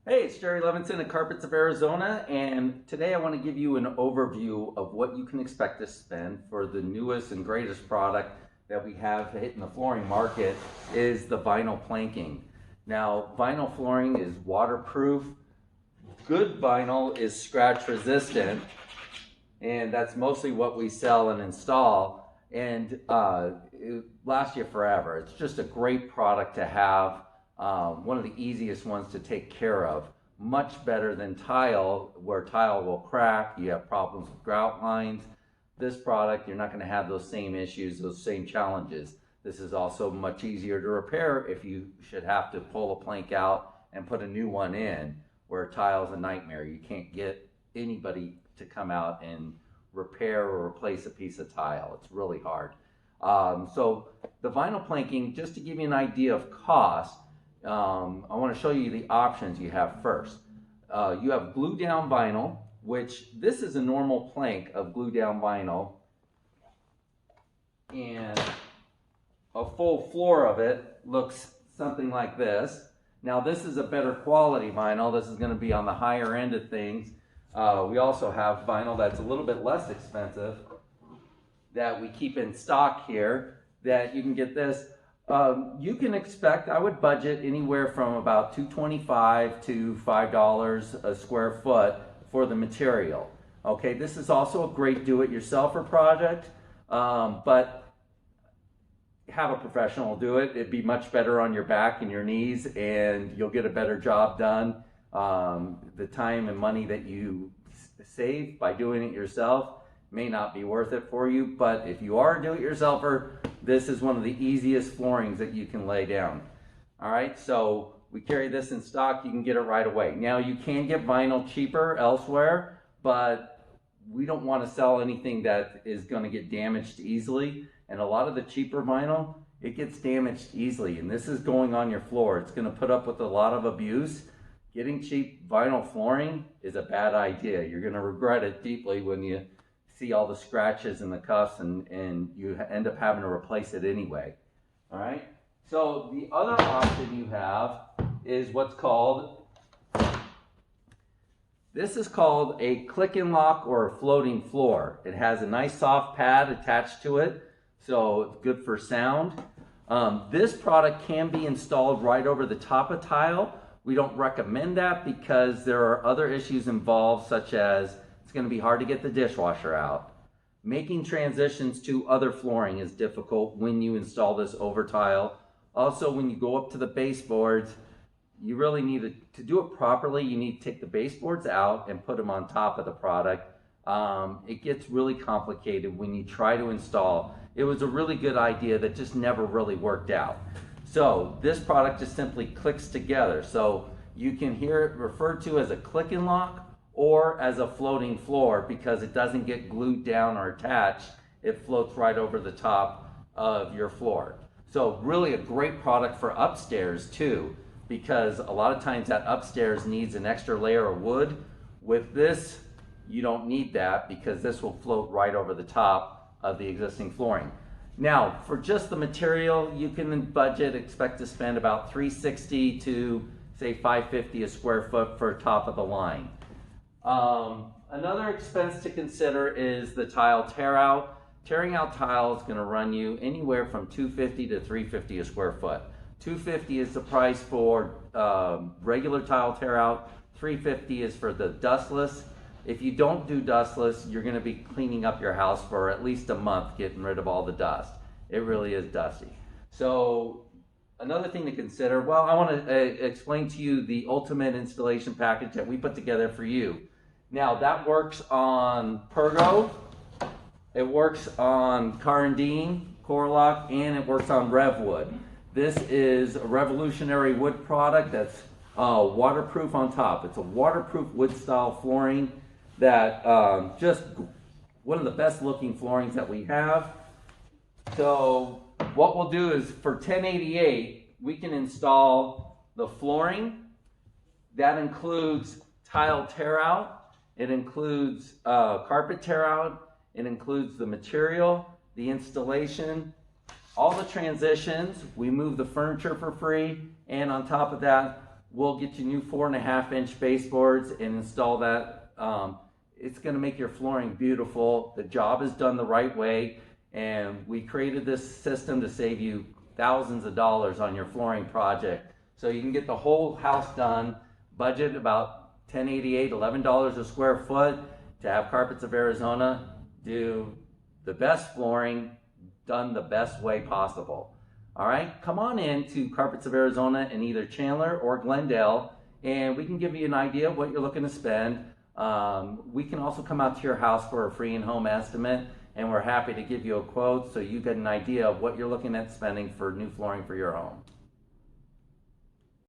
Hey, it's Jerry Levinson at Carpets of Arizona, and today I want to give you an overview of what you can expect to spend for the newest and greatest product that we have hitting the flooring market is the vinyl planking. Now, vinyl flooring is waterproof. Good vinyl is scratch resistant, and that's mostly what we sell and install, and it lasts you forever. It's just a great product to have. One of the easiest ones to take care of. Much better than tile, where tile will crack, you have problems with grout lines. This product, you're not going to have those same issues, those same challenges. This is also much easier to repair if you should have to pull a plank out and put a new one in, where tile is a nightmare. You can't get anybody to come out and repair or replace a piece of tile. It's really hard. So the vinyl planking, just to give you an idea of cost, I want to show you the options you have first. You have glue down vinyl, which this is a normal plank of glue down vinyl, and a full floor of it looks something like this. Now this is a better quality vinyl. This is going to be on the higher end of things. We also have vinyl that's a little bit less expensive that we keep in stock here, that you can get this. You can expect, I would budget anywhere from about $2.25 to $5 a square foot for the material. Okay, this is also a great do-it-yourselfer project, but have a professional do it. It'd be much better on your back and your knees, and you'll get a better job done. The time and money that you save by doing it yourself may not be worth it for you, but if you are a do-it-yourselfer, this is one of the easiest floorings that you can lay down. All right, so we carry this in stock. You can get it right away. Now, you can get vinyl cheaper elsewhere, but we don't want to sell anything that is going to get damaged easily. And a lot of the cheaper vinyl, it gets damaged easily, and this is going on your floor. It's going to put up with a lot of abuse. Getting cheap vinyl flooring is a bad idea. You're going to regret it deeply when you see all the scratches and the cuffs, and you end up having to replace it anyway. All right, so the other option you have is what's called, this is called a click and lock or a floating floor. It has a nice soft pad attached to it, so it's good for sound. This product can be installed right over the top of tile. We don't recommend that because there are other issues involved, such as it's going to be hard to get the dishwasher out. Making transitions to other flooring is difficult when you install this over tile. Also, when you go up to the baseboards, you really need to do it properly. You need to take the baseboards out and put them on top of the product. It gets really complicated when you try to install. It was a really good idea that just never really worked out. So this product just simply clicks together. So you can hear it referred to as a click and lock or as a floating floor because it doesn't get glued down or attached. It floats right over the top of your floor. So really a great product for upstairs too, because a lot of times that upstairs needs an extra layer of wood. With this, you don't need that because this will float right over the top of the existing flooring. Now, for just the material, you can budget, expect to spend about $360 to say $550 a square foot for top of the line. Another expense to consider is the tile tear out. Tearing out tile is going to run you anywhere from $250 to $350 a square foot. $250 is the price for regular tile tear out. $350 is for the dustless. If you don't do dustless, you're going to be cleaning up your house for at least a month, getting rid of all the dust. It really is dusty. So another thing to consider, well, I want to explain to you the ultimate installation package that we put together for you. Now, that works on Pergo, it works on Carandine, Corlock, and it works on Revwood. This is a revolutionary wood product that's waterproof on top. It's a waterproof wood style flooring that just one of the best looking floorings that we have. So what we'll do is for $1088, we can install the flooring. That includes tile tear out. It includes carpet tear out. It includes the material, the installation, all the transitions. We move the furniture for free. And on top of that, we'll get you new 4.5-inch baseboards and install that. It's going to make your flooring beautiful. The job is done the right way, and we created this system to save you thousands of dollars on your flooring project. So you can get the whole house done, budget about $10.88, $11 a square foot to have Carpets of Arizona do the best flooring done the best way possible. All right, come on in to Carpets of Arizona in either Chandler or Glendale, and we can give you an idea of what you're looking to spend. We can also come out to your house for a free in-home estimate, and we're happy to give you a quote so you get an idea of what you're looking at spending for new flooring for your home.